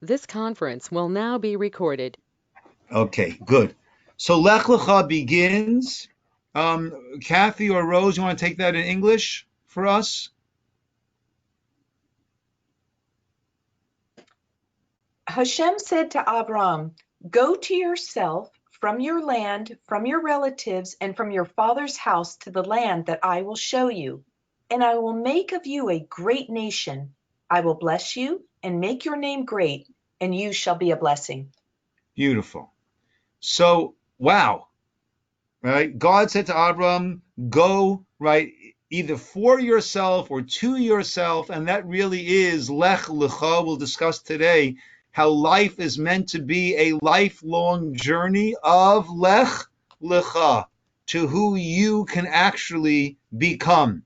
This conference will now be recorded. Okay, good. So Lech Lcha begins. Kathy or Rose, you want to take that in English for us? Hashem said to Abram, "Go to yourself from your land, from your relatives, and from your father's house to the land that I will show you, and I will make of you a great nation. I will bless you and make your name great, and you shall be a blessing." Beautiful. So, wow, right? God said to Abram, go, right, either for yourself or to yourself, and that really is Lech Lcha. We'll discuss today how life is meant to be a lifelong journey of Lech Lcha, to who you can actually become,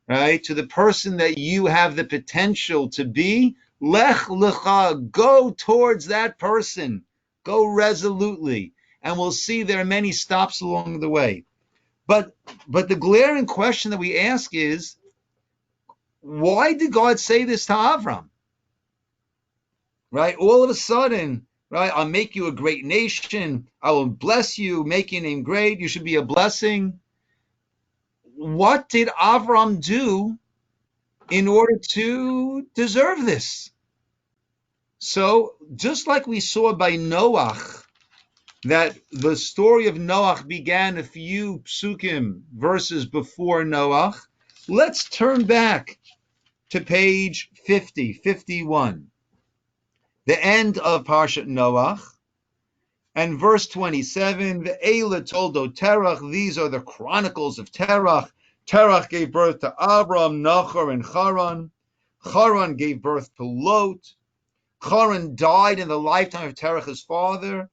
right? To the person that you have the potential to be. Lech Lcha, go towards that person. Go resolutely. And we'll see there are many stops along the way. But the glaring question that we ask is, why did God say this to Avram? Right? All of a sudden, right? I'll make you a great nation. I will bless you, make your name great. You should be a blessing. What did Avram do in order to deserve this? So just like we saw by Noach, that the story of Noach began a few psukim verses before Noach, let's turn back to page 50, 51, the end of Parshat Noach, and verse 27, Ve'ela toldo Terach, these are the chronicles of Terach. Terach gave birth to Abram, Nachor, and Haran. Haran gave birth to Lot. Haran died in the lifetime of Terach, his father,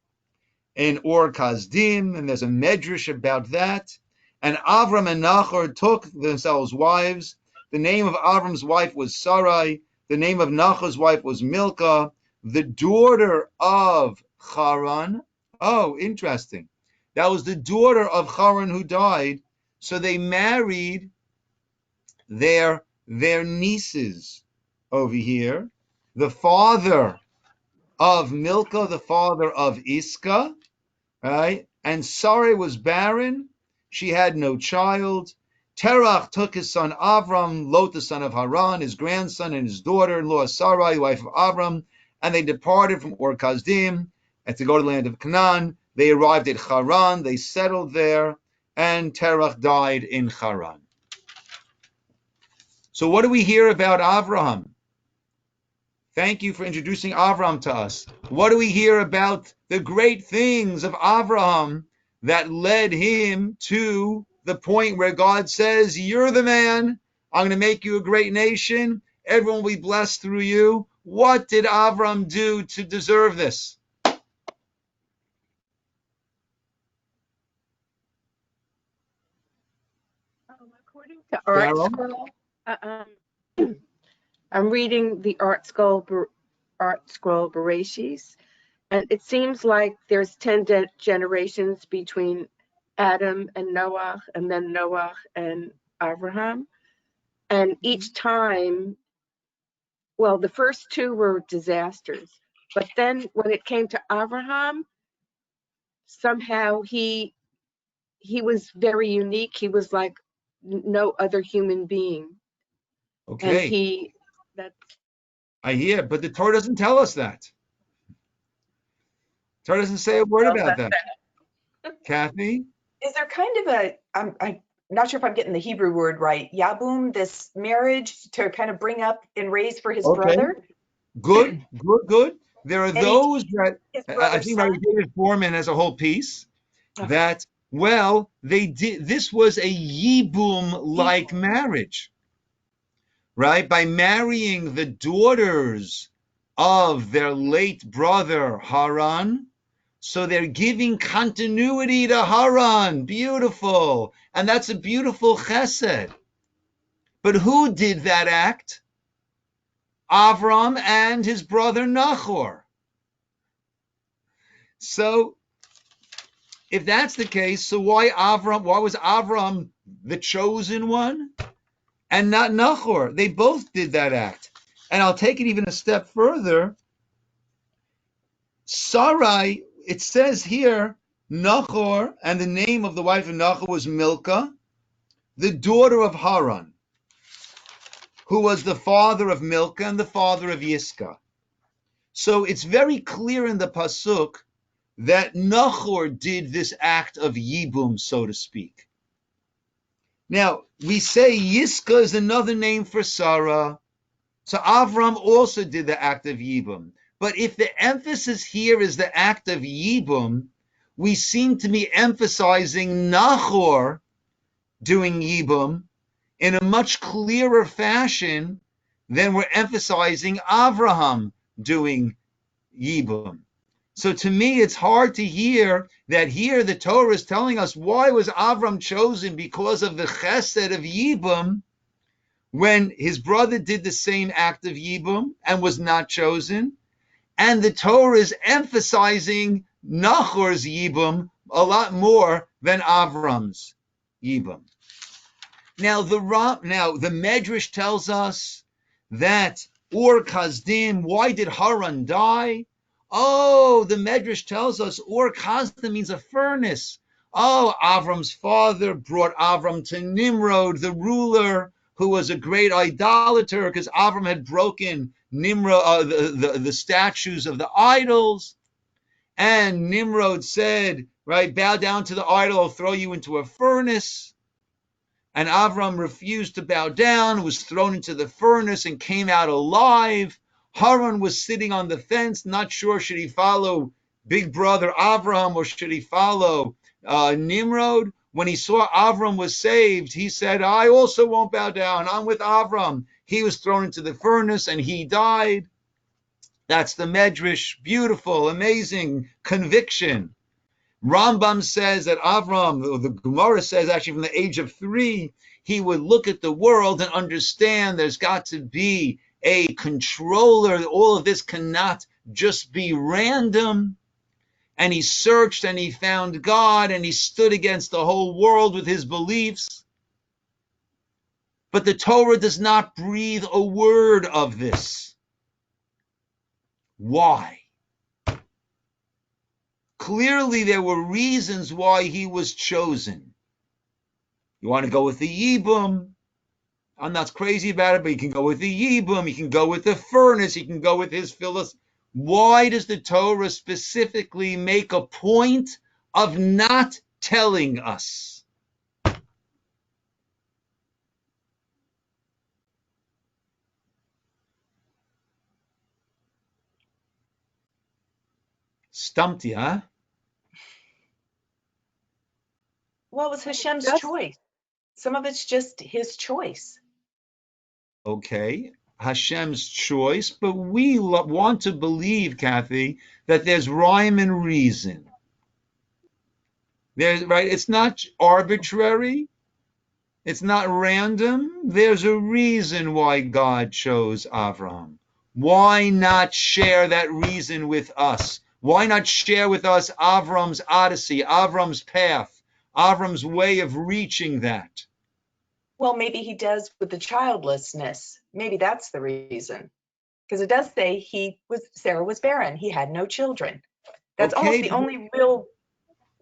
in Ur Kasdim, and there's a medrash about that. And Avram and Nachor took themselves wives. The name of Avram's wife was Sarai. The name of Nachor's wife was Milcah, the daughter of Haran. Oh, interesting. That was the daughter of Haran who died. So they married their nieces over here. The father of Milcah, the father of Iscah, right? And Sarai was barren. She had no child. Terach took his son Avram, Lot the son of Haran, his grandson, and his daughter-in-law Sarai, wife of Avram, and they departed from Ur Kasdim and to go to the land of Canaan. They arrived at Haran. They settled there, and Terach died in Haran. So what do we hear about Avraham? Thank you for introducing Avram to us. What do we hear about the great things of Avraham that led him to the point where God says, you're the man, I'm going to make you a great nation, everyone will be blessed through you. What did Avram do to deserve this? According to Art Scroll, I'm reading the Art Scroll Bereshis, and it seems like there's 10 generations between Adam and Noah, and then Noah and Abraham. And each time, well, the first two were disasters. But then when it came to Abraham, somehow he was very unique. He was like no other human being. Okay. And I hear, but the Torah doesn't tell us that. Torah doesn't say a word about that. Kathy? Is there kind of a, I'm not sure if I'm getting the Hebrew word right, Yabum, this marriage to kind of bring up and raise for his brother? Good. There are And those that, I think son? Rabbi David Foreman has a whole piece that, well, they did, this was a Yibum-like marriage, right? By marrying the daughters of their late brother Haran, so they're giving continuity to Haran. Beautiful. And that's a beautiful chesed. But who did that act? Avram and his brother Nachor. So if that's the case, so why was Avram the chosen one and not Nachor? They both did that act. And I'll take it even a step further. Sarai, it says here, Nachor, and the name of the wife of Nachor was Milcah, the daughter of Haran, who was the father of Milcah and the father of Yiscah. So it's very clear in the Pasuk that Nachor did this act of Yibum, so to speak. Now, we say Yiscah is another name for Sarah. So Avram also did the act of Yibum. But if the emphasis here is the act of Yibum, we seem to be emphasizing Nachor doing Yibum in a much clearer fashion than we're emphasizing Avraham doing Yibum. So to me, it's hard to hear that here the Torah is telling us why was Avram chosen because of the chesed of Yibum, when his brother did the same act of Yibum and was not chosen. And the Torah is emphasizing Nachor's Yibum a lot more than Avram's Yibum. Now the Medrash tells us that Ur Kasdim, why did Haran die? Oh, the Medrash tells us Ur Kasdim means a furnace. Oh, Avram's father brought Avram to Nimrod, the ruler, who was a great idolater, because Avram had broken Nimrod, the statues of the idols. And Nimrod said, right, bow down to the idol, I'll throw you into a furnace. And Avram refused to bow down, was thrown into the furnace and came out alive. Haran was sitting on the fence, not sure should he follow big brother Avram or should he follow Nimrod. When he saw Avram was saved, he said, I also won't bow down. I'm with Avram. He was thrown into the furnace and he died. That's the Medrash. Beautiful, amazing conviction. Rambam says that Avram, or the Gemara says actually from the age of 3, he would look at the world and understand there's got to be a controller. All of this cannot just be random. And he searched and he found God and he stood against the whole world with his beliefs. But the Torah does not breathe a word of this. Why? Clearly, there were reasons why he was chosen. You want to go with the Yibum? I'm not crazy about it, but you can go with the Yibum, you can go with the furnace, you can go with his philosophy. Why does the Torah specifically make a point of not telling us? Stumped you, huh? Well, it was Hashem's Just choice. Some of it's just his choice. Okay, Hashem's choice, but we want to believe, Kathy, that there's rhyme and reason. There's, right? It's not arbitrary. It's not random. There's a reason why God chose Avraham. Why not share that reason with us? Why not share with us Avram's odyssey, Avram's path, Avram's way of reaching that? Well, maybe he does with the childlessness. Maybe that's the reason. Because it does say Sarah was barren. He had no children. That's almost Okay, the only real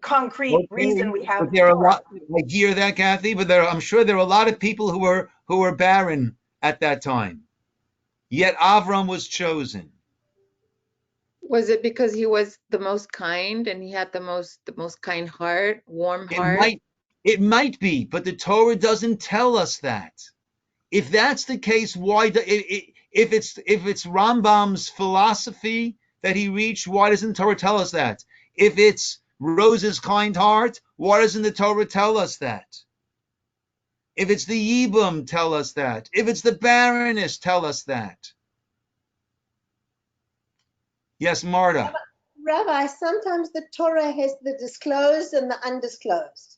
concrete reason we have but in the there are a Torah. lot. I hear that, Kathy, but I'm sure there are a lot of people who were barren at that time. Yet Avram was chosen. Was it because he was the most kind and he had the most kind heart, warm It heart? might be, but the Torah doesn't tell us that. If that's the case, why? If it's Rambam's philosophy that he reached, why doesn't the Torah tell us that? If it's Rose's kind heart, why doesn't the Torah tell us that? If it's the Yibum, tell us that. If it's the barrenness, tell us that. Yes, Marta. Rabbi, sometimes the Torah has the disclosed and the undisclosed.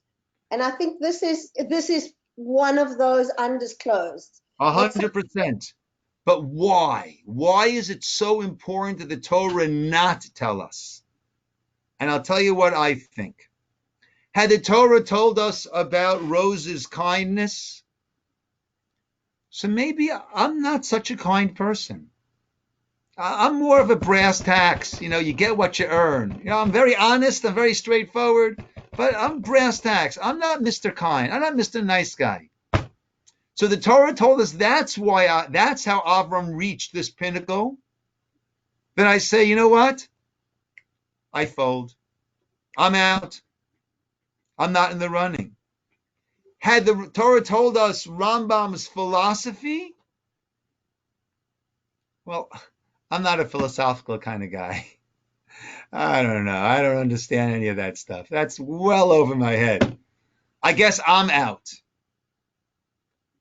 And I think this is one of those undisclosed. 100%. But why? Why is it so important that the Torah not tell us? And I'll tell you what I think. Had the Torah told us about Rose's kindness, so maybe I'm not such a kind person. I'm more of a brass tacks. You get what you earn. I'm very honest. I'm very straightforward. But I'm brass tacks. I'm not Mr. Kind. I'm not Mr. Nice Guy. So the Torah told us that's how Avram reached this pinnacle. Then I say, you know what? I fold. I'm out. I'm not in the running. Had the Torah told us Rambam's philosophy, well, I'm not a philosophical kind of guy. I don't know. I don't understand any of that stuff. That's well over my head. I guess I'm out.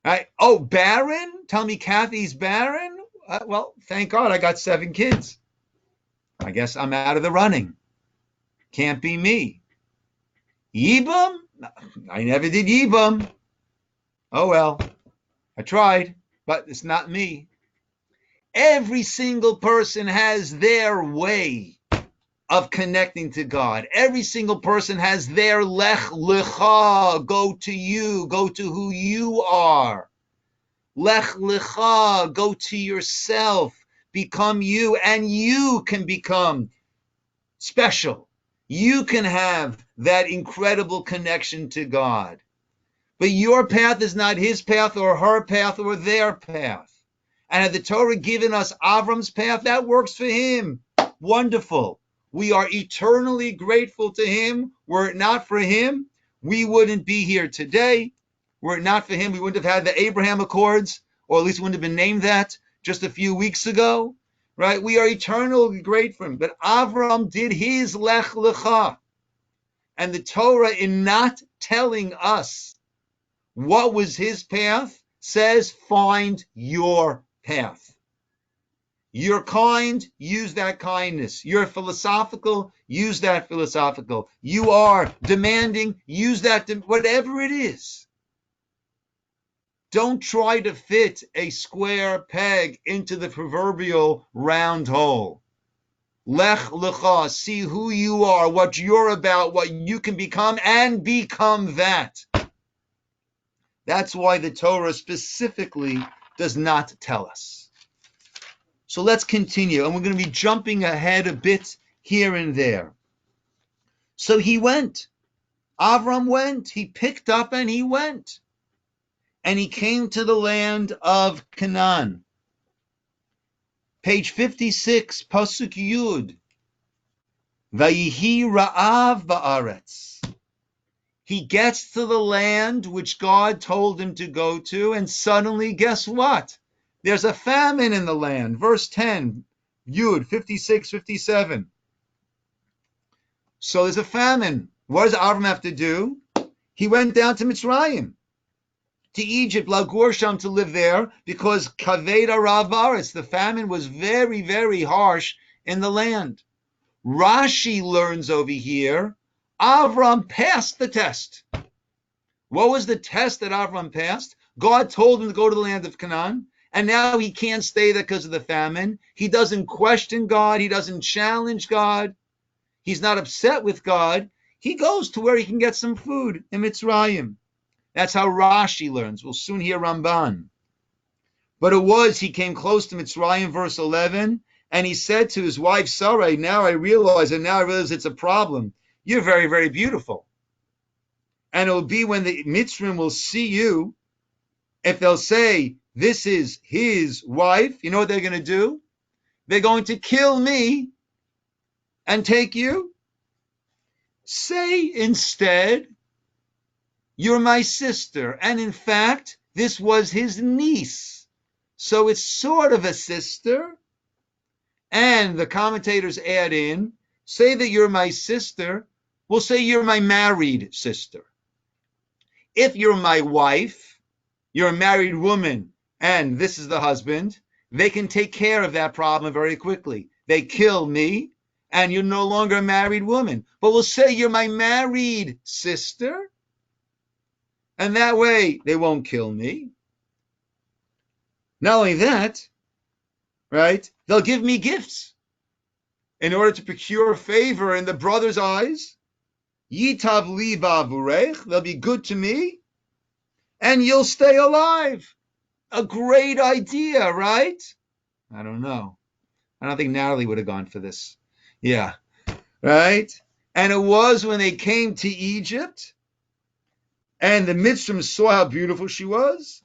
Right? Oh, barren? Tell me Kathy's barren? Well, thank God I got 7 kids. I guess I'm out of the running. Can't be me. Yibum? I never did Yibum. Oh well, I tried, but it's not me. Every single person has their way of connecting to God. Every single person has their Lech, Lcha, go to you, go to who you are. Lech, Lcha, go to yourself, become you, and you can become special. You can have that incredible connection to God. But your path is not his path or her path or their path. And had the Torah given us Avram's path, that works for him. Wonderful. We are eternally grateful to him. Were it not for him, we wouldn't be here today. Were it not for him, we wouldn't have had the Abraham Accords, or at least wouldn't have been named that just a few weeks ago. Right? We are eternally grateful for him. But Avram did his Lech Lecha. And the Torah, in not telling us what was his path, says find your path. You're kind, use that kindness. You're philosophical, use that philosophical. You are demanding, use that, whatever it is. Don't try to fit a square peg into the proverbial round hole. Lech Lecha, see who you are, what you're about, what you can become, and become that. That's why the Torah specifically does not tell us. So let's continue, and we're going to be jumping ahead a bit here and there. So he went. Avram went. He picked up and he went. And he came to the land of Canaan. Page 56, Pasuk Yud. Vayihi ra'av ba'aretz. He gets to the land which God told him to go to, and suddenly, guess what? There's a famine in the land. Verse 10, Yud, 56, 57. So there's a famine. What does Avram have to do? He went down to Mitzrayim, to Egypt, Lagur Sham, to live there, because Kaved Arav Aretz, the famine was very, very harsh in the land. Rashi learns over here, Avram passed the test. What was the test that Avram passed? God told him to go to the land of Canaan, and now he can't stay there because of the famine. He doesn't question God. He doesn't challenge God. He's not upset with God. He goes to where he can get some food in Mitzrayim. That's how Rashi learns. We'll soon hear Ramban. But he came close to Mitzrayim, verse 11, and he said to his wife, Sarai, now I realize it's a problem. You're very, very beautiful. And it will be when the Mitzrim will see you, if they'll say, this is his wife, you know what they're going to do? They're going to kill me and take you. Say instead, you're my sister. And in fact, this was his niece. So it's sort of a sister. And the commentators add in, say that you're my sister. We'll say you're my married sister. If you're my wife, you're a married woman, and this is the husband, they can take care of that problem very quickly. They kill me, and you're no longer a married woman. But we'll say you're my married sister, and that way they won't kill me. Not only that, right, they'll give me gifts in order to procure favor in the brother's eyes. Yitav li ba'avurech, they'll be good to me, and you'll stay alive. A great idea, right? I don't know. I don't think Natalie would have gone for this. Yeah, right? And it was when they came to Egypt, and the Mitzrayim saw how beautiful she was,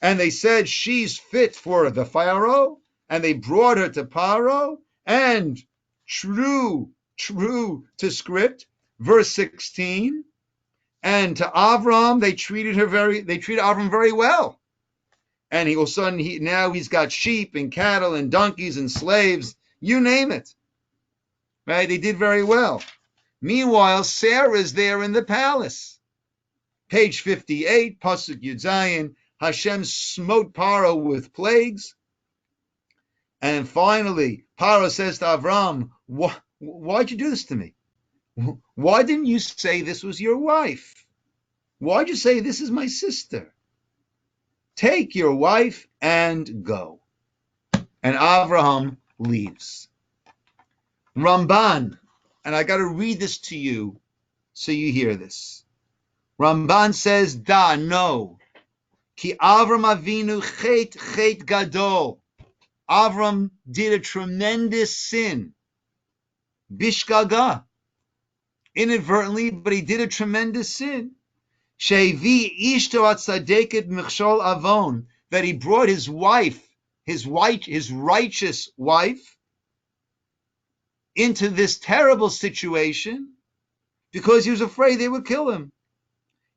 and they said, she's fit for the Pharaoh, and they brought her to Paro, and true to script, verse 16, and to Avram, they treated Avram very well. And all of a sudden, now he's got sheep and cattle and donkeys and slaves, you name it. Right? They did very well. Meanwhile, Sarah's there in the palace. Page 58, Pasuk Yud Zayin, Hashem smote Paro with plagues. And finally, Paro says to Avram, why'd you do this to me? Why didn't you say this was your wife? Why'd you say this is my sister? Take your wife and go. And Avraham leaves. Ramban, and I got to read this to you so you hear this. Ramban says, no. Ki Avram Avinu chet gadol. Avram did a tremendous sin. Bishgaga. Inadvertently, but he did a tremendous sin. Shevi ishto atzadeket michshol avon. That he brought his wife, his righteous wife, into this terrible situation because he was afraid they would kill him.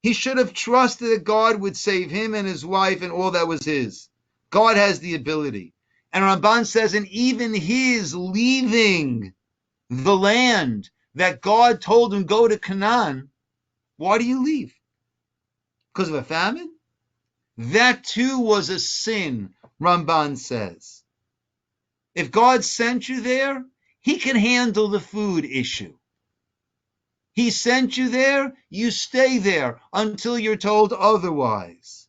He should have trusted that God would save him and his wife and all that was his. God has the ability. And Ramban says, and even his leaving the land that God told him go to Canaan, why do you leave? Because of a famine? That too was a sin, Ramban says. If God sent you there, he can handle the food issue. He sent you there, you stay there until you're told otherwise.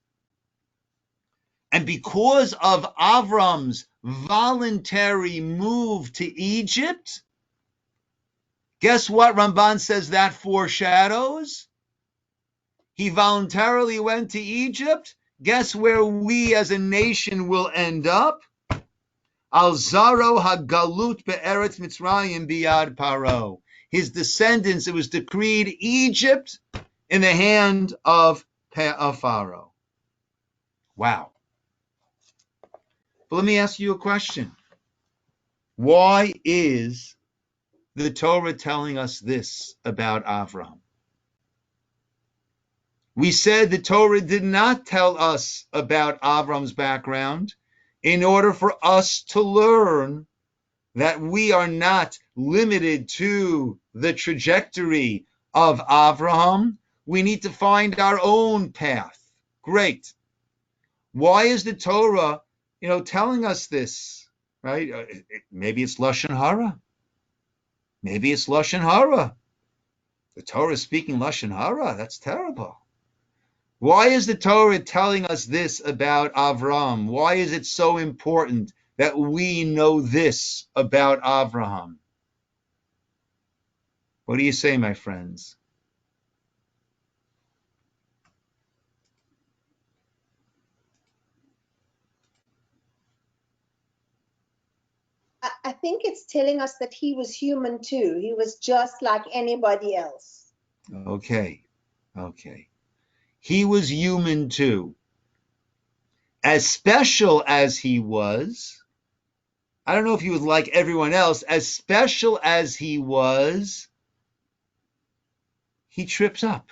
And because of Avram's voluntary move to Egypt, guess what Ramban says that foreshadows? He voluntarily went to Egypt. Guess where we as a nation will end up? Al Zaro HaGalut Be'eretz Mitzrayim Biyad Paro. His descendants, it was decreed Egypt in the hand of Pharaoh. Wow. But let me ask you a question. Why is the Torah telling us this about Avram? We said the Torah did not tell us about Avram's background in order for us to learn that we are not limited to the trajectory of Avraham. We need to find our own path. Great. Why is the Torah, telling us this, right? Maybe it's Lashon Hara. Maybe it's Lashon Hara. The Torah is speaking Lashon Hara. That's terrible. Why is the Torah telling us this about Avram? Why is it so important that we know this about Avraham? What do you say, my friends? I think it's telling us that he was human too. He was just like anybody else. Okay. He was human too. As special as he was, I don't know if he was like everyone else, as special as he was, he trips up.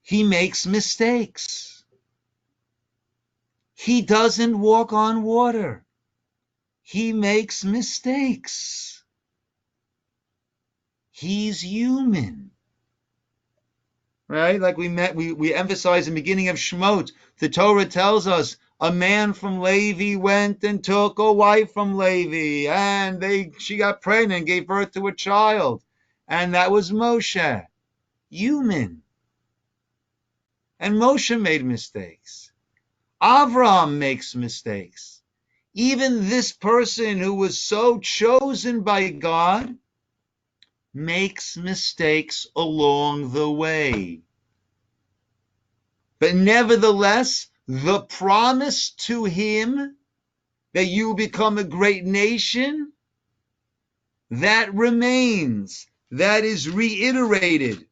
He makes mistakes. He doesn't walk on water. He makes mistakes. He's human. Right? Like we emphasized in the beginning of Shemot, the Torah tells us a man from Levi went and took a wife from Levi, and she got pregnant and gave birth to a child. And that was Moshe. Human. And Moshe made mistakes. Avraham makes mistakes. Even this person who was so chosen by God makes mistakes along the way. But nevertheless, the promise to him that you become a great nation, that remains. That is reiterated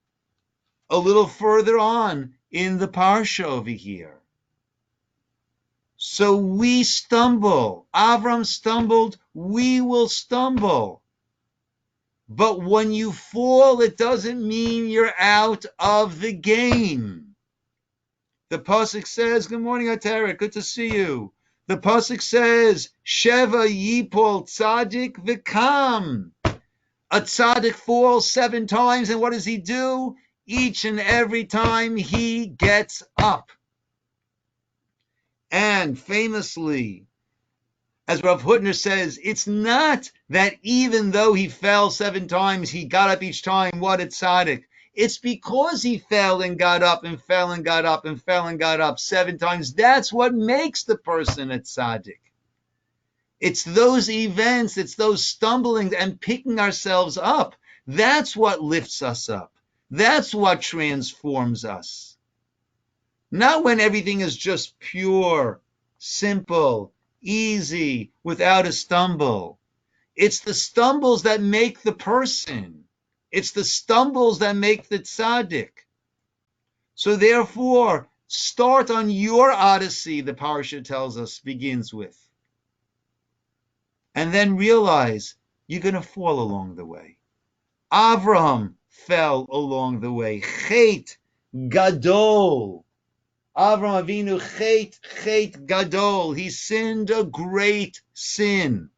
a little further on in the parsha over here. So we stumble. Avram stumbled. We will stumble. But when you fall, it doesn't mean you're out of the game. The pasuk says, "Good morning, Ateret. Good to see you." The pasuk says, "Sheva yipol tzadik v'kam." A tzaddik falls 7 times, and what does he do? Each and every time he gets up. And famously, as Rav Hutner says, it's not that even though he fell 7 times, he got up each time. What a tzaddik. It's because he fell and got up and fell and got up and fell and got up 7 times. That's what makes the person a tzaddik. It's those events, it's those stumblings and picking ourselves up. That's what lifts us up. That's what transforms us. Not when everything is just pure, simple, easy, without a stumble. It's the stumbles that make the person. It's the stumbles that make the tzaddik. So therefore, start on your odyssey, the parsha tells us, begins with. And then realize you're going to fall along the way. Avraham fell along the way. Chet gadol. Avraham Avinu chet gadol. He sinned a great sin.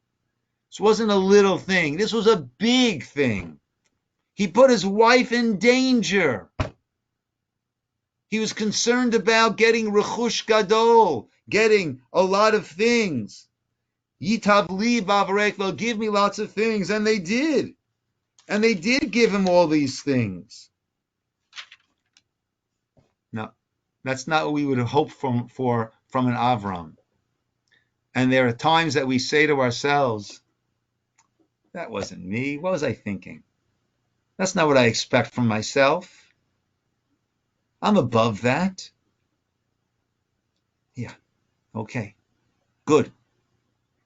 This wasn't a little thing. This was a big thing. He put his wife in danger. He was concerned about getting rechush gadol, getting a lot of things. Yitav li b'avarech, they'll give me lots of things. And they did. And they did give him all these things. No, that's not what we would hope from an Avram. And there are times that we say to ourselves, that wasn't me. What was I thinking? That's not what I expect from myself. I'm above that. Yeah, okay, good.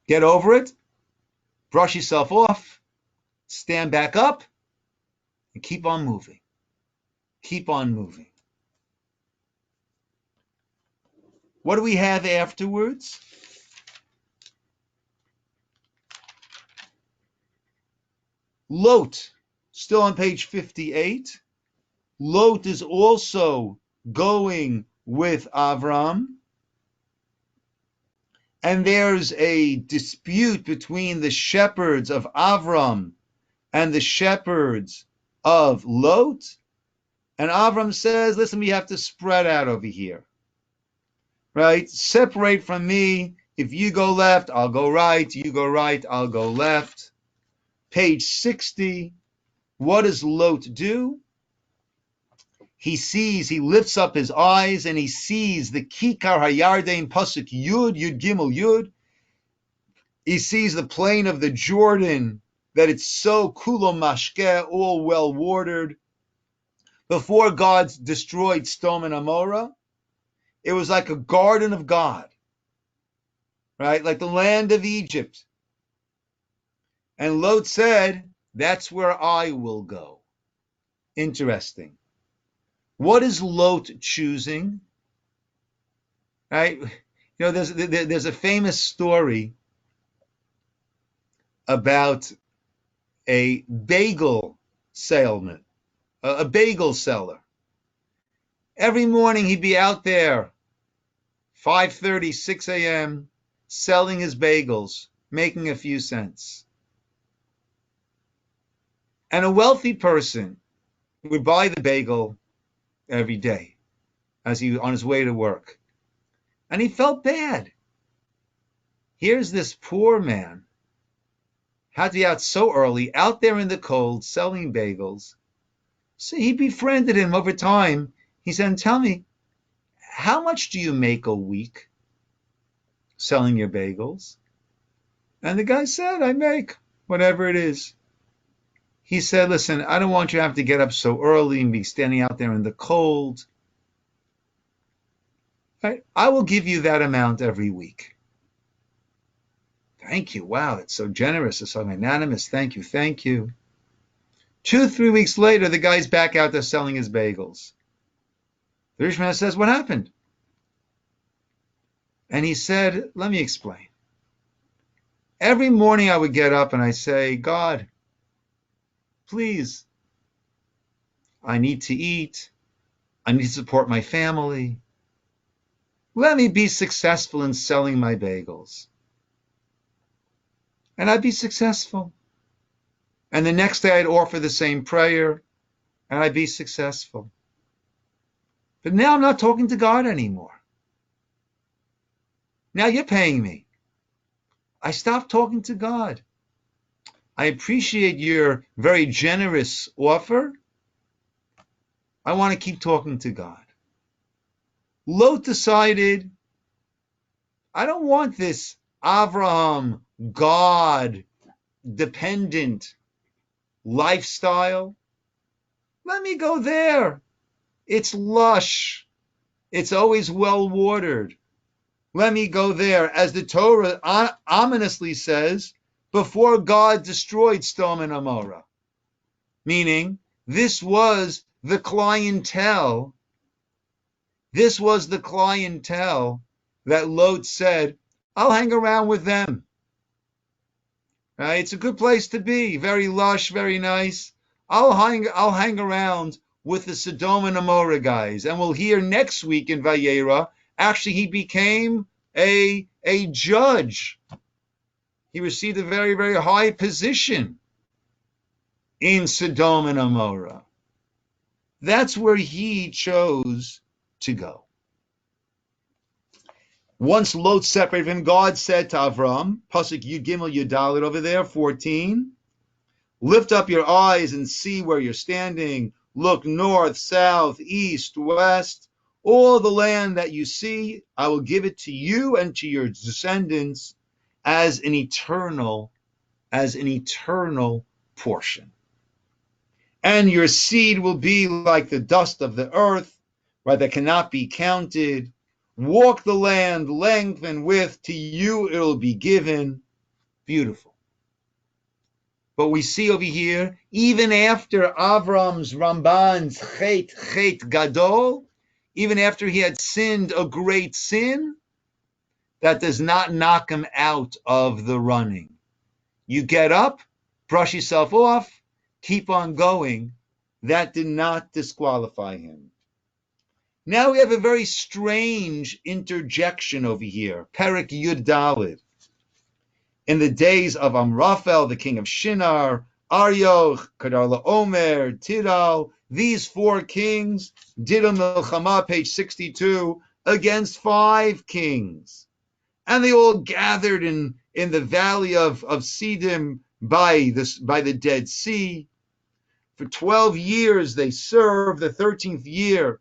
Get over it, brush yourself off, stand back up, and keep on moving. Keep on moving. What do we have afterwards? Lot, still on page 58. Lot is also going with Avram. And there's a dispute between the shepherds of Avram and the shepherds of Lot. And Avram says, listen, we have to spread out over here. Right? Separate from me. If you go left, I'll go right. You go right, I'll go left. Page 60. What does Lot do? He lifts up his eyes and he sees the Kikar HaYarden Pasuk Yud Gimel Yud. He sees the plain of the Jordan, that it's so kulo mashkeh, all well watered. Before God destroyed Sodom and Amorah, it was like a garden of God, right? Like the land of Egypt. And Lot said, that's where I will go. Interesting. What is Lot choosing? Right? You know, there's a famous story about a bagel salesman, a bagel seller. Every morning he'd be out there, 5:30, 6 a.m., selling his bagels, making a few cents. And a wealthy person would buy the bagel every day as he was on his way to work. And he felt bad. Here's this poor man, had to be out so early, out there in the cold, selling bagels. So he befriended him over time. He said, tell me, how much do you make a week selling your bagels? And the guy said, I make whatever it is. He said, listen, I don't want you to have to get up so early and be standing out there in the cold. I will give you that amount every week. Thank you. Wow, that's so generous. It's so magnanimous. Thank you. Thank you. 2-3 weeks later, the guy's back out there selling his bagels. The rich man says, what happened? And he said, let me explain. Every morning I would get up and I say, God, please, I need to eat. I need to support my family. Let me be successful in selling my bagels. And I'd be successful. And the next day I'd offer the same prayer and I'd be successful. But now I'm not talking to God anymore. Now you're paying me. I stopped talking to God. I appreciate your very generous offer. I want to keep talking to God. Lot decided, I don't want this Avraham, God dependent lifestyle. Let me go there. It's lush. It's always well watered. Let me go there. As the Torah ominously says, before God destroyed Sodom and Gomorrah. Meaning, this was the clientele. This was the clientele that Lot said, I'll hang around with them. Right? It's a good place to be. Very lush, very nice. I'll hang around with the Sodom and Gomorrah guys. And we'll hear next week in Vayera, actually he became a judge. He received a very, very high position in Sodom and Gomorrah. That's where he chose to go. Once Lot separated from him, God said to Avram, Pasuk Yud Gimel Yud Dalet over there, 14, lift up your eyes and see where you're standing. Look north, south, east, west. All the land that you see, I will give it to you and to your descendants as an eternal portion. And your seed will be like the dust of the earth, right, that cannot be counted. Walk the land length and width, to you it will be given. Beautiful. But we see over here, even after Avram's Ramban's Chet Gadol, even after he had sinned a great sin, that does not knock him out of the running. You get up, brush yourself off, keep on going. That did not disqualify him. Now we have a very strange interjection over here. Perek Yud Daled. In the days of Amraphel, the king of Shinar, Arioch, Kedar Laomer, Tiral, these 4 kings did a milchama, page 62, against 5 kings. And they all gathered in the valley of Siddim by the Dead Sea. For 12 years they served. The 13th year,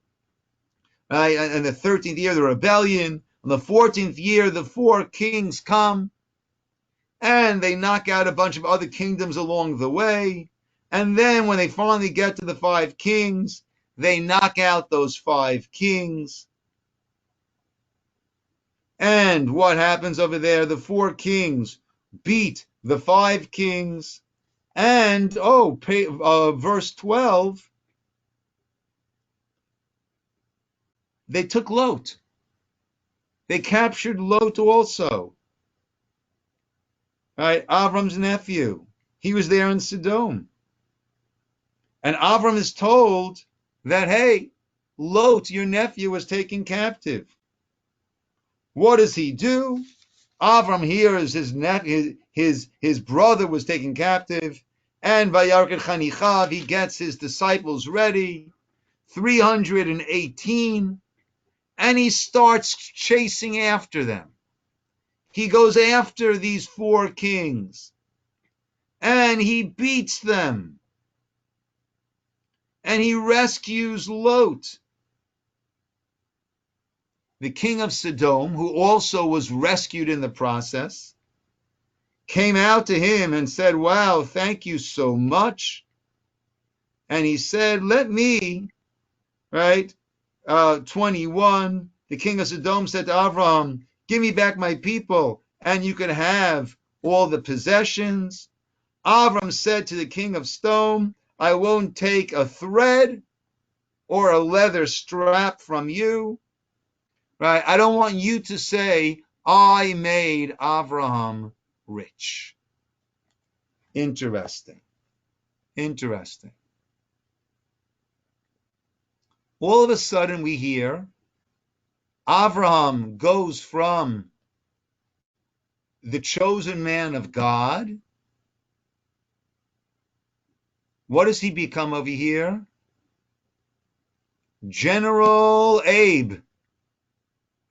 and the 13th year, the rebellion. On the 14th year, the 4 kings come, and they knock out a bunch of other kingdoms along the way. And then when they finally get to the 5 kings, they knock out those 5 kings. And what happens over there? The 4 kings beat the 5 kings. And, verse 12, they took Lot. They captured Lot also. Right, Avram's nephew. He was there in Sodom. And Avram is told that, hey, Lot, your nephew, was taken captive. What does he do? Avram hears his brother was taken captive, and Vayarked Chanichav, he gets his disciples ready, 318, and he starts chasing after them. He goes after these 4 kings, and he beats them, and he rescues Lot. The king of Sodom, who also was rescued in the process, came out to him and said, wow, thank you so much. And he said, let me, right, 21, the king of Sodom said to Avram, give me back my people, and you can have all the possessions. Avram said to the king of stone, I won't take a thread or a leather strap from you. Right? I don't want you to say, I made Avraham rich. Interesting. Interesting. All of a sudden we hear Avraham goes from the chosen man of God. What does he become over here? General Abe,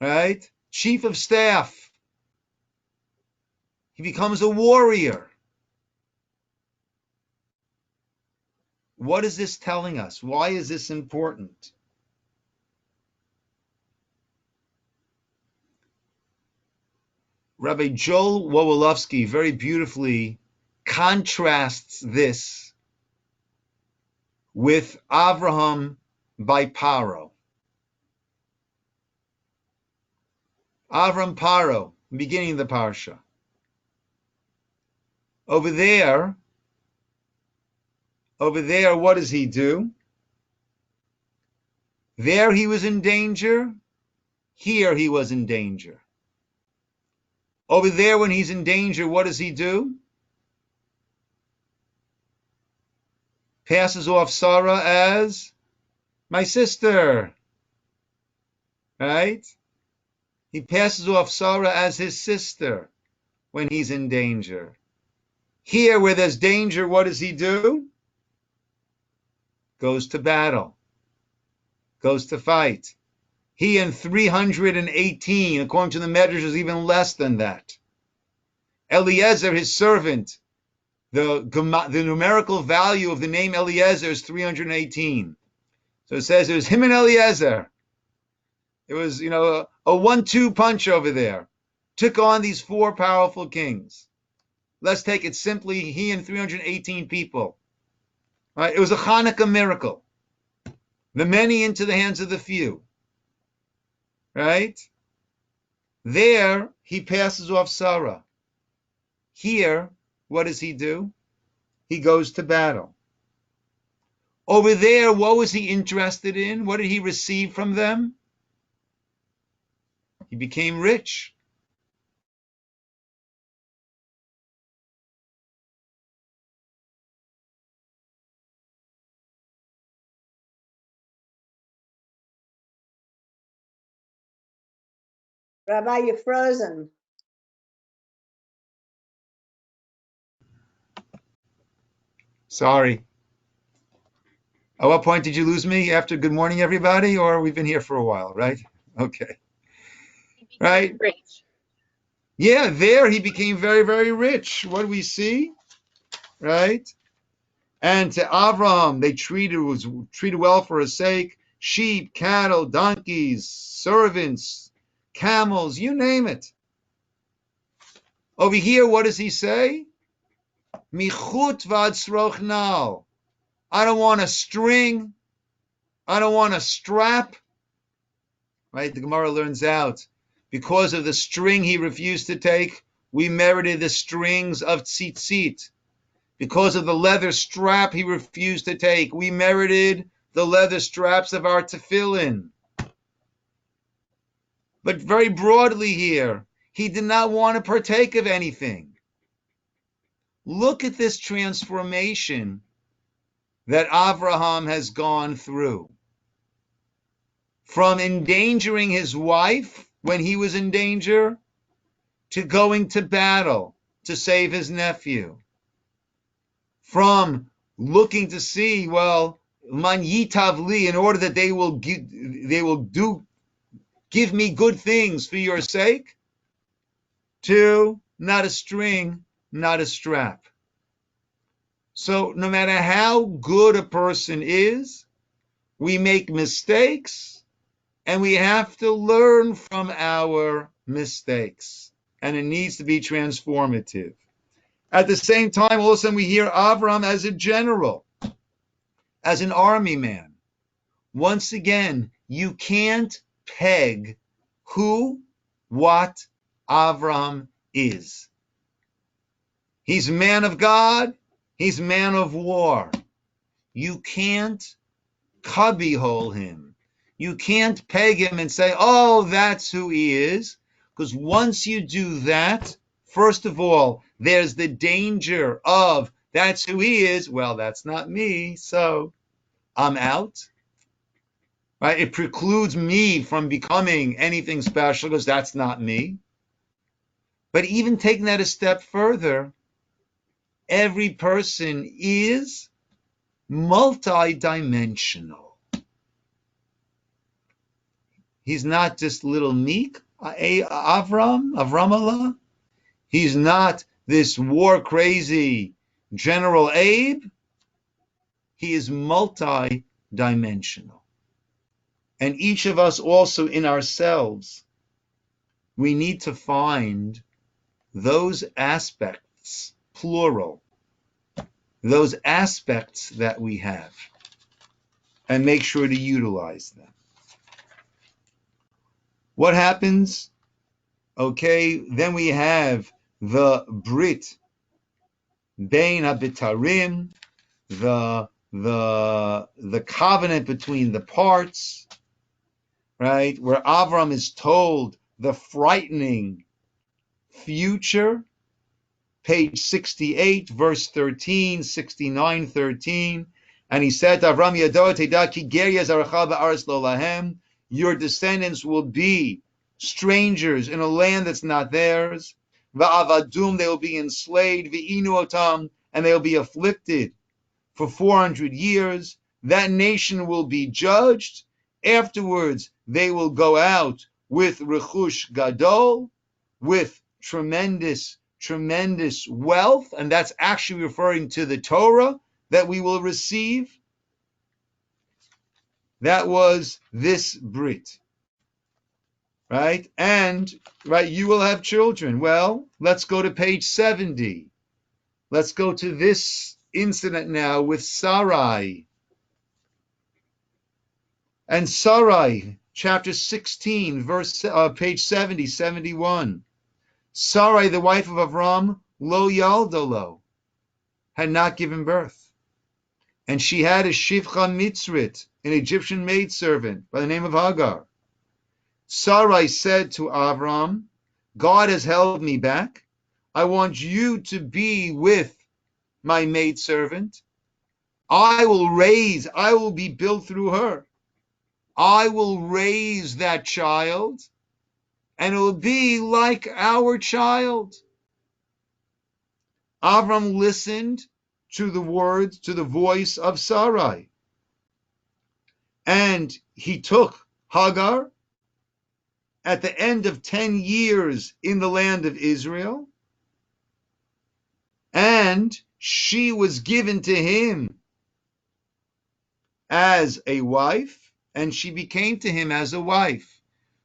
right? Chief of staff. He becomes a warrior. What is this telling us? Why is this important? Rabbi Joel Wawolowski very beautifully contrasts this with Avraham by Paro. Avram Paro, beginning of the parsha. Over there, what does he do? There he was in danger. Here he was in danger. Over there, when he's in danger, what does he do? Passes off Sarah as my sister. Right? He passes off Sarah as his sister when he's in danger. Here, where there's danger, what does he do? Goes to battle. Goes to fight. He and 318, according to the Medrash, is even less than that. Eliezer, his servant, the numerical value of the name Eliezer is 318. So it says it was him and Eliezer. It was, a 1-2 punch over there. Took on these 4 powerful kings. Let's take it simply, he and 318 people. Right? It was a Hanukkah miracle. The many into the hands of the few. Right? There, he passes off Sarah. Here, what does he do? He goes to battle. Over there, what was he interested in? What did he receive from them? He became rich. Rabbi, you're frozen. Sorry. At what point did you lose me? After good morning, everybody? Or we've been here for a while, right? Okay. Right? Rich. Yeah, there he became very, very rich. What do we see? Right? And to Avraham, they was treated well for his sake. Sheep, cattle, donkeys, servants, camels, you name it. Over here, what does he say? Michut v'atzrochnal. I don't want a string. I don't want a strap. Right? The Gemara learns out. Because of the string he refused to take, we merited the strings of tzitzit. Because of the leather strap he refused to take, we merited the leather straps of our tefillin. But very broadly here, he did not want to partake of anything. Look at this transformation that Avraham has gone through. From endangering his wife when he was in danger to going to battle to save his nephew. From looking to see, well, man yitav li, in order that they will give me good things for your sake, to not a string, not a strap. So no matter how good a person is, we make mistakes and we have to learn from our mistakes. And it needs to be transformative. At the same time, all of a sudden we hear Avram as a general, as an army man. Once again, you can't peg what Avram is. He's man of God. He's man of war. You can't cubbyhole him. You can't peg him and say, oh, that's who he is. Because once you do that, first of all, there's the danger of that's who he is. Well, that's not me, so I'm out. Right? It precludes me from becoming anything special because that's not me. But even taking that a step further, every person is multidimensional. He's not just little meek, Avramallah. He's not this war crazy General Abe. He is multidimensional. And each of us also in ourselves, we need to find those aspects, plural, those aspects that we have, and make sure to utilize them. What happens? Okay, then we have the Brit, Bein HaBitarim, the covenant between the parts, right? Where Avram is told the frightening future, page 68, verse 13, 69, 13. And he said to Avram, your descendants will be strangers in a land that's not theirs. Va'avadum, they will be enslaved. Ve'inu otam, and they will be afflicted for 400 years. That nation will be judged. Afterwards, they will go out with rechush gadol, with tremendous wealth, and that's actually referring to the Torah that we will receive. That was this Brit, right? And, right, you will have children. Well, let's go to page 70. Let's go to this incident now with Sarai. And Sarai, chapter 16, page 70, 71. Sarai, the wife of Avram, lo yaldalo, had not given birth. And she had a Shivcha Mitzrit, an Egyptian maidservant by the name of Hagar. Sarai said to Avram, God has held me back. I want you to be with my maidservant. I will be built through her. I will raise that child, and it will be like our child. Avram listened to the words, to the voice of Sarai. And he took Hagar at the end of 10 years in the land of Israel, and she was given to him as a wife, and she became to him as a wife.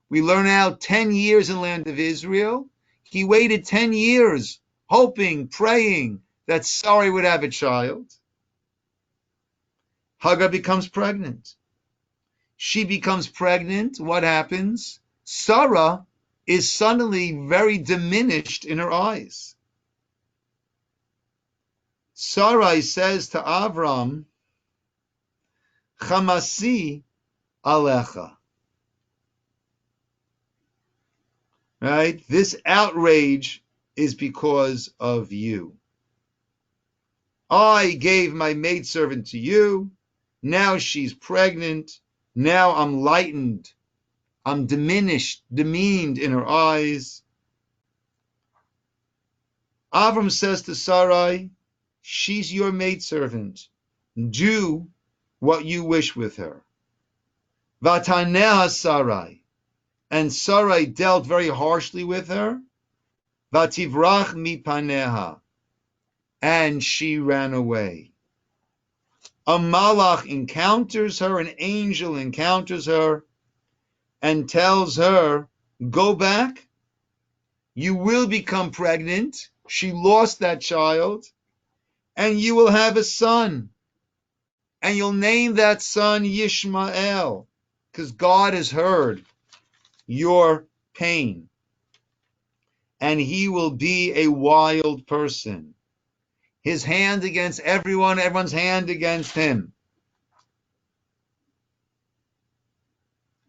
We learn out 10 years in the land of Israel. He waited 10 years, hoping, praying that Sarai would have a child. Hagar becomes pregnant. She becomes pregnant. What happens? Sarah is suddenly very diminished in her eyes. Sarai says to Avram, Chamasi alecha. Right? This outrage is because of you. I gave my maidservant to you. Now she's pregnant. Now I'm lightened. I'm diminished, demeaned in her eyes. Avram says to Sarai, she's your maidservant. Do what you wish with her. Vataneha Sarai. And Sarai dealt very harshly with her. Vativrach mipaneha. And she ran away. A malach encounters her, an angel encounters her, and tells her, go back. You will become pregnant. She lost that child. And you will have a son. And you'll name that son Yishmael, because God has heard your pain. And he will be a wild person. His hand against everyone, everyone's hand against him.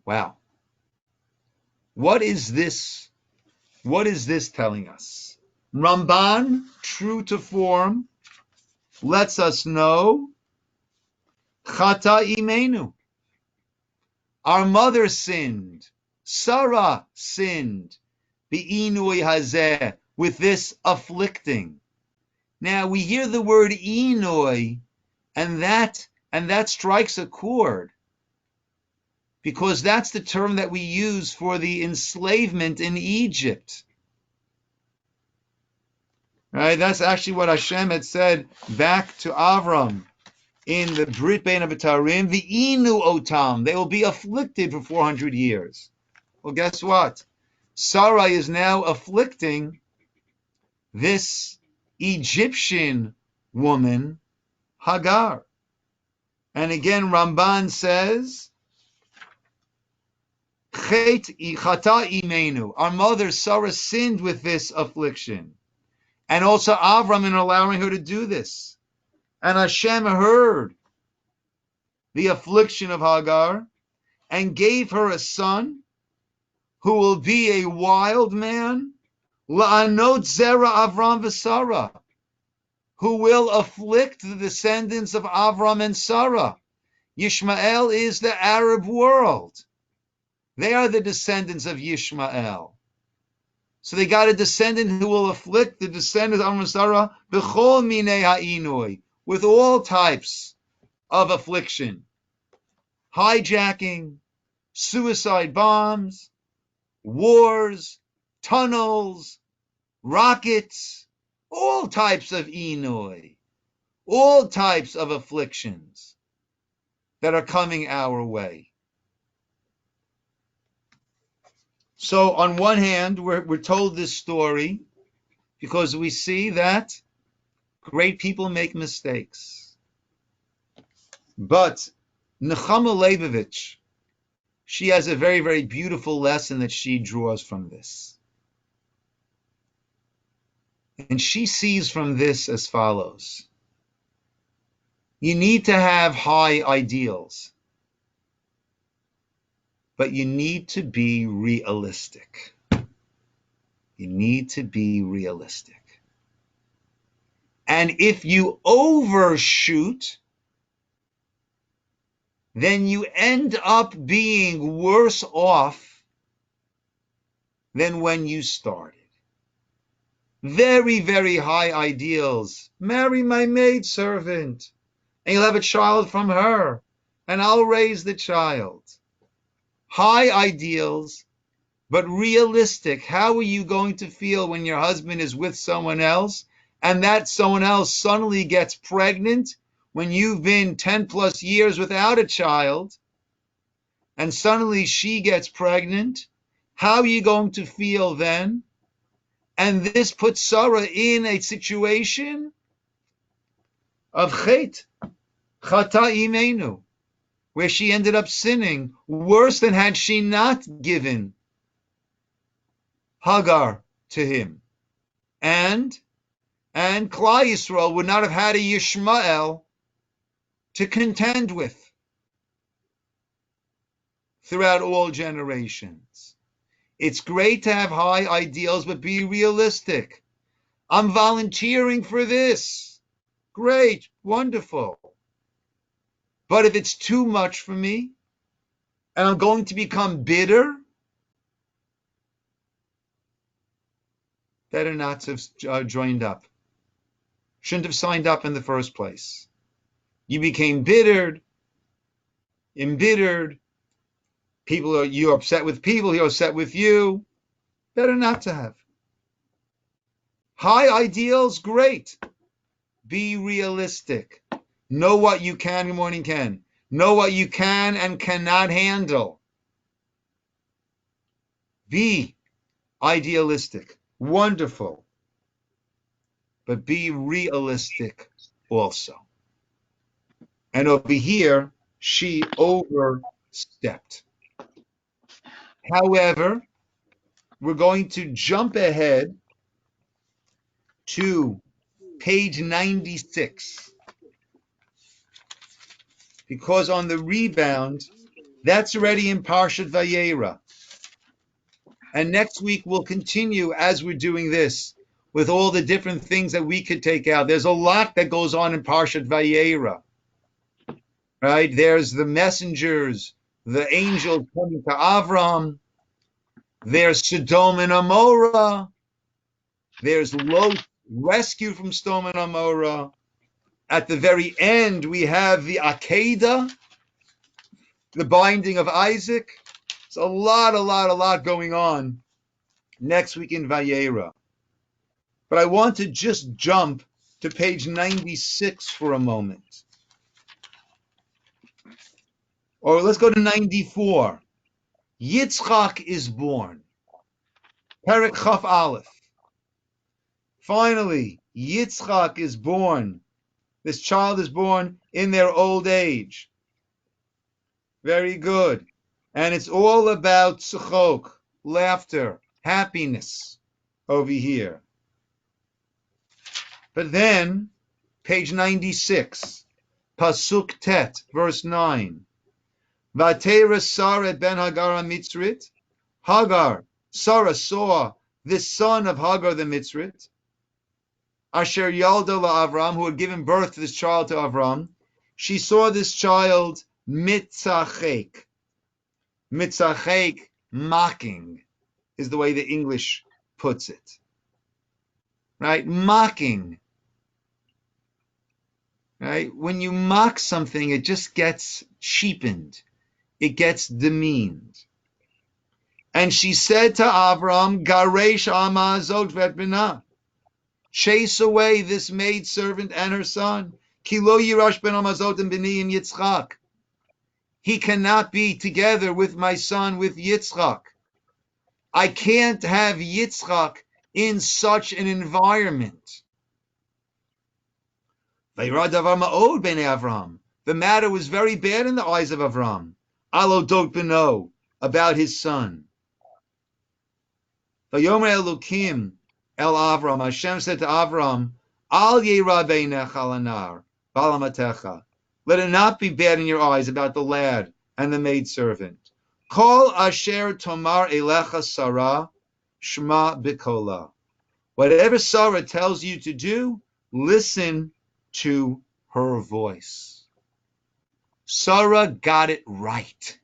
Wow. What is this? What is this telling us? Ramban, true to form, lets us know Chata imenu. Our mother sinned. Sarah sinned. Be'inui hazeh, with this afflicting. Now we hear the word inui, and that strikes a chord, because that's the term that we use for the enslavement in Egypt. Right? That's actually what Hashem had said back to Avram in the Brit Bein Abitarim, the Inu Otam, they will be afflicted for 400 years. Well, guess what? Sarai is now afflicting this Egyptian woman, Hagar. And again, Ramban says, Chata imenu, our mother Sarah sinned with this affliction. And also Avram in allowing her to do this. And Hashem heard the affliction of Hagar and gave her a son who will be a wild man, la'anot zera Avram v'Sarah, who will afflict the descendants of Avram and Sarah. Yishmael is the Arab world. They are the descendants of Yishmael. So they got a descendant who will afflict the descendants of Avram and Sarah b'chol minei ha'inoi, with all types of affliction. Hijacking, suicide bombs, wars, tunnels, rockets, all types of inui, all types of afflictions that are coming our way. So on one hand, we're told this story because we see that great people make mistakes. But Nechama Leibovich, she has a very, very beautiful lesson that she draws from this. And she sees from this as follows. You need to have high ideals, but you need to be realistic. You need to be realistic. And if you overshoot, then you end up being worse off than when you started. Very, very high ideals. Marry my maidservant, and you'll have a child from her, and I'll raise the child. High ideals, but realistic. How are you going to feel when your husband is with someone else, and that someone else suddenly gets pregnant when you've been 10 plus years without a child, and suddenly she gets pregnant? How are you going to feel then? And this puts Sarah in a situation of chata imenu, where she ended up sinning worse than had she not given Hagar to him. And Klal Yisrael would not have had a Yishmael to contend with throughout all generations. It's great to have high ideals, but be realistic. I'm volunteering for this. Great, wonderful. But if it's too much for me, and I'm going to become bitter, better not to have joined up. Shouldn't have signed up in the first place. You became embittered. You're upset with people, you're upset with you. Better not to have. High ideals, great. Be realistic. Know what you can, good morning, Ken. Know what you can and cannot handle. Be idealistic. Wonderful. But be realistic also. And over here, she overstepped. However, we're going to jump ahead to page 96. Because on the rebound, that's already in Parshat Vayera. And next week we'll continue as we're doing this with all the different things that we could take out. There's a lot that goes on in Parshat Vayera, right? There's the messengers, the angels coming to Avram. There's Sodom and Amorah. There's Lot rescue from Sodom and Amorah. At the very end, we have the Akedah, the binding of Isaac. It's a lot going on next week in Vayera. But I want to just jump to page 96 for a moment. Or let's go to 94. Yitzchak is born. Perek Chaf Aleph. Finally, Yitzchak is born. This child is born in their old age. Very good. And it's all about tzachok, laughter, happiness over here. But then, page 96, Pasuk Tet, verse 9. Vatera Sarah ben Hagar Mitzrit. Hagar, Sarah saw this son of Hagar the Mitzrit, Asher Yalda la Avram, who had given birth to this child to Avram. She saw this child mitzachek. Mitzachek, mocking, is the way the English puts it. Right? Mocking. Right? When you mock something, it just gets cheapened. It gets demeaned. And she said to Avram, Garesh Amazot vet binah. Chase away this maidservant and her son. Kilo Yirash ben Amazot and Beniyim Yitzchak. He cannot be together with my son, with Yitzchak. I can't have Yitzchak in such an environment. The matter was very bad in the eyes of Avram. Alodot beno, about his son. Vayomer Elokim El Avram, Hashem said to Avram, Al yirabeinech alanar, balamatecha. Let it not be bad in your eyes about the lad and the maidservant. Kol asher tomar elecha Sarah, shma bikola. Whatever Sarah tells you to do, listen to her voice. Sarah got it right.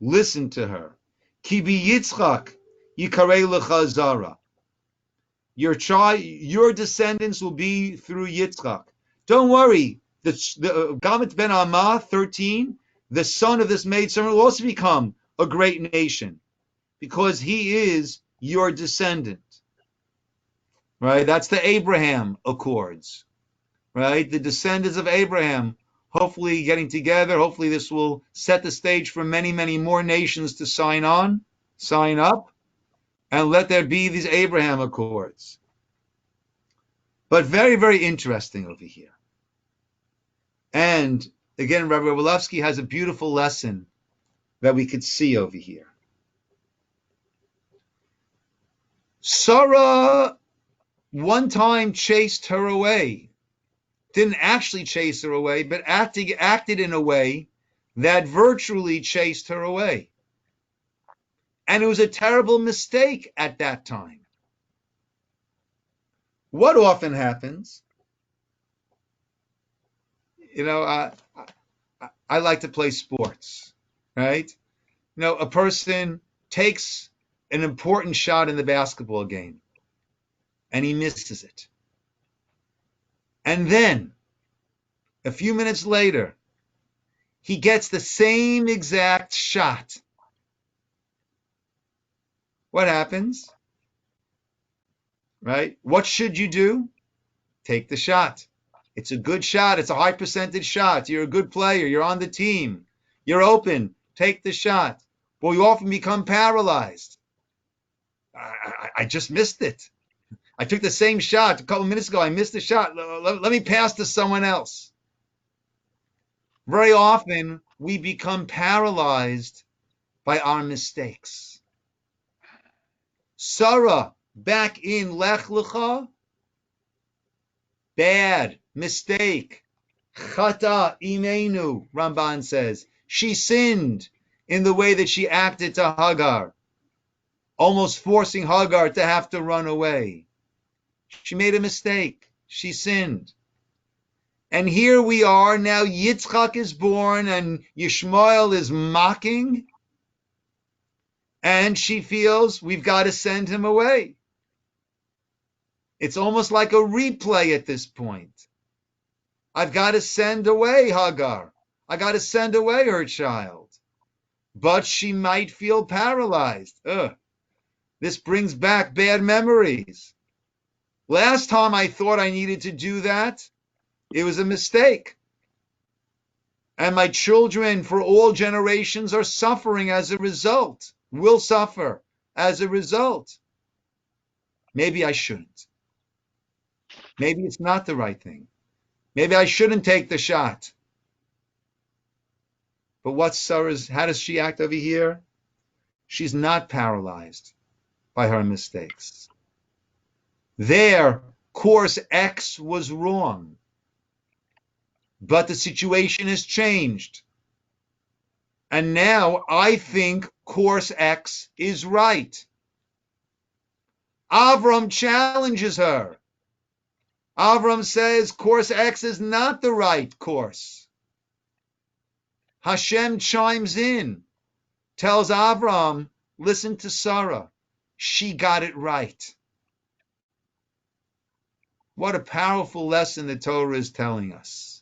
Listen to her. Ki bi Yitzchak yikarei lecha zara. Your descendants will be through Yitzchak. Don't worry. The Gamet ben Amah, 13, the son of this maidservant will also become a great nation because he is your descendant. Right? That's the Abraham Accords. Right? The descendants of Abraham hopefully getting together. Hopefully this will set the stage for many, many more nations to sign up, and let there be these Abraham Accords. But very, very interesting over here. And again, Rabbi Wolofsky has a beautiful lesson that we could see over here. Sarah one time chased her away. Didn't actually chase her away, but acted in a way that virtually chased her away. And it was a terrible mistake at that time. What often happens, I like to play sports, right? A person takes an important shot in the basketball game and he misses it. And then, a few minutes later, he gets the same exact shot. What happens? Right? What should you do? Take the shot. It's a good shot. It's a high percentage shot. You're a good player. You're on the team. You're open. Take the shot. Well, you often become paralyzed. I just missed it. I took the same shot a couple minutes ago. I missed the shot. Let me pass to someone else. Very often, we become paralyzed by our mistakes. Sarah, back in Lech, Lcha, bad, mistake. Chata imenu, Ramban says. She sinned in the way that she acted to Hagar, almost forcing Hagar to have to run away. She made a mistake. She sinned. And here we are, now Yitzchak is born and Yishmael is mocking, and she feels we've got to send him away. It's almost like a replay at this point. I've got to send away Hagar. I got to send away her child. But she might feel paralyzed. This brings back bad memories. Last time I thought I needed to do that, it was a mistake. And my children for all generations are suffering as a result, will suffer as a result. Maybe I shouldn't. Maybe it's not the right thing. Maybe I shouldn't take the shot. But what's Sarah's, how does she act over here? She's not paralyzed by her mistakes. There, course X was wrong. But the situation has changed. And now I think course X is right. Avram challenges her. Avram says course X is not the right course. Hashem chimes in, tells Avram, listen to Sarah. She got it right. What a powerful lesson the Torah is telling us.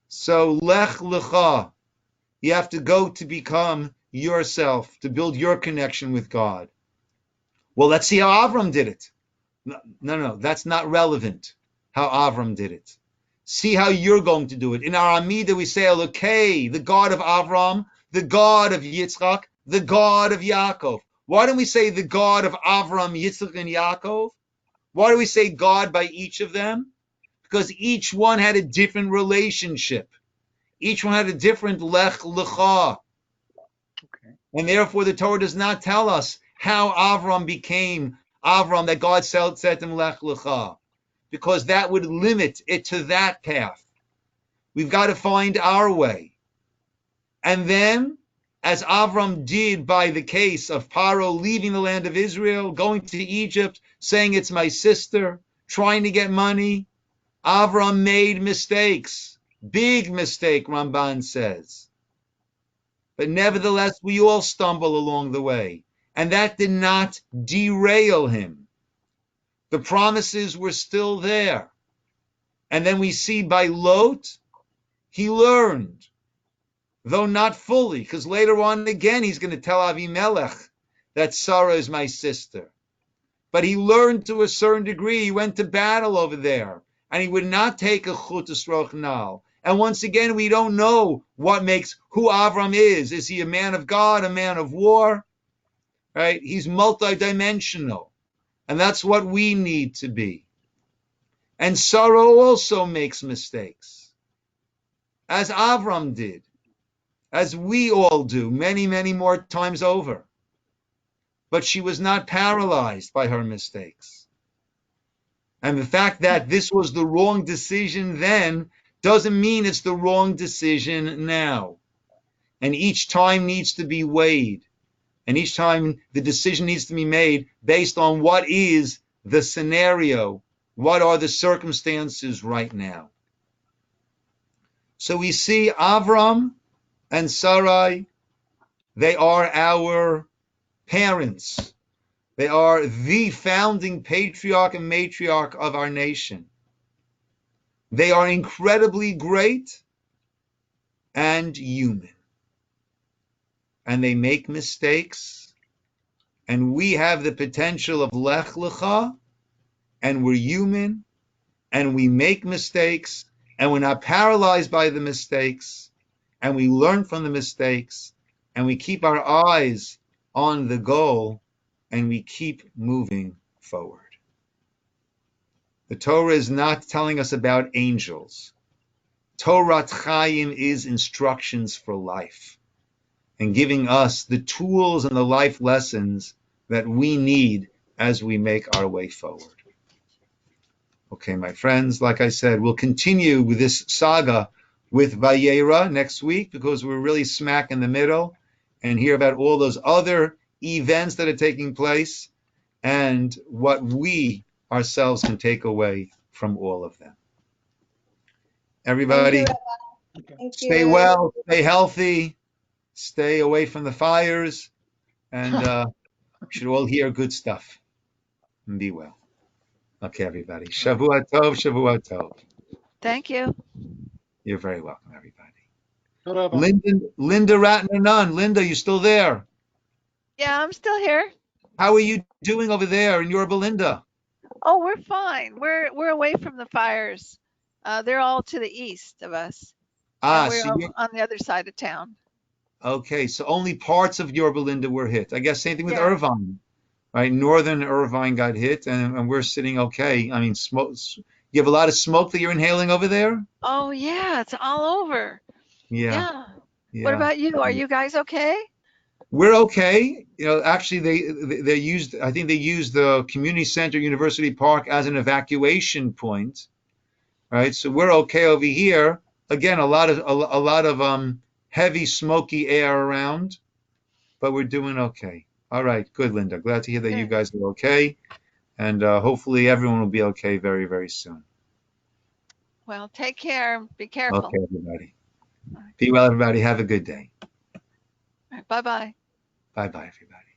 So, Lech Lcha, you have to go to become yourself, to build your connection with God. Well, let's see how Avram did it. No, that's not relevant, how Avram did it. See how you're going to do it. In our Amidah, we say, Elokei, the God of Avram, the God of Yitzchak, the God of Yaakov. Why don't we say the God of Avram, Yitzchak, and Yaakov? Why do we say God by each of them? Because each one had a different relationship. Each one had a different Lech Lcha. Okay. And therefore the Torah does not tell us how Avram became Avram, that God said to him Lech Lcha, because that would limit it to that path. We've got to find our way. And then, as Avram did by the case of Paro leaving the land of Israel, going to Egypt, saying it's my sister, trying to get money, Avram made mistakes. Big mistake, Ramban says. But nevertheless, we all stumble along the way. And that did not derail him. The promises were still there. And then we see by Lot, he learned, though not fully, because later on again he's going to tell Avimelech that Sarah is my sister. But he learned to a certain degree. He went to battle over there, and he would not take a chutas rochnal. And once again, we don't know what makes who Avram is. Is he a man of God, a man of war? Right? He's multidimensional, and that's what we need to be. And Sarah also makes mistakes, as Avram did, as we all do, many, many more times over. But she was not paralyzed by her mistakes. And the fact that this was the wrong decision then doesn't mean it's the wrong decision now. And each time needs to be weighed. And each time the decision needs to be made based on what is the scenario, what are the circumstances right now. So we see Avram and Sarai, they are our parents. They are the founding patriarch and matriarch of our nation. They are incredibly great and human. And they make mistakes. And we have the potential of Lech Lcha, and we're human, and we make mistakes, and we're not paralyzed by the mistakes, and we learn from the mistakes, and we keep our eyes on the goal, and we keep moving forward. The Torah is not telling us about angels. Torah Chaim is instructions for life and giving us the tools and the life lessons that we need as we make our way forward. Okay, my friends, like I said, we'll continue with this saga with Vayera next week because we're really smack in the middle and hear about all those other events that are taking place and what we ourselves can take away from all of them. Thank you, Everybody, Rabbi. Thank stay you. well, stay healthy, stay away from the fires, and we should all hear good stuff and be well. Okay, everybody. Shavua tov, Shavua tov. Thank you. You're very welcome, everybody. Torah. Linda Ratner Nunn. Linda, you still there? Yeah, I'm still here. How are you doing over there in Yorba Linda? Oh, we're fine. We're away from the fires. They're all to the east of us, and we're So you're on the other side of town. okay. So only parts of Yorba Linda were hit. I guess same thing with Yeah. Irvine, right? Northern Irvine got hit, and we're sitting okay. I mean, smoke. You have a lot of smoke that you're inhaling over there? Oh yeah, it's all over. Yeah, Yeah. What yeah. about you? Are you guys okay? We're okay. Actually, they used. I think they used the community center, University Park, as an evacuation point. Right? So we're okay over here. Again, a lot of heavy, smoky air around, but we're doing okay. All right, good, Linda. Glad to hear that you Good. guys are okay, and hopefully everyone will be okay very, very soon. Well, take care. Be careful. Okay, everybody. Be well, everybody. Have a good day. Bye bye. Bye, bye, everybody.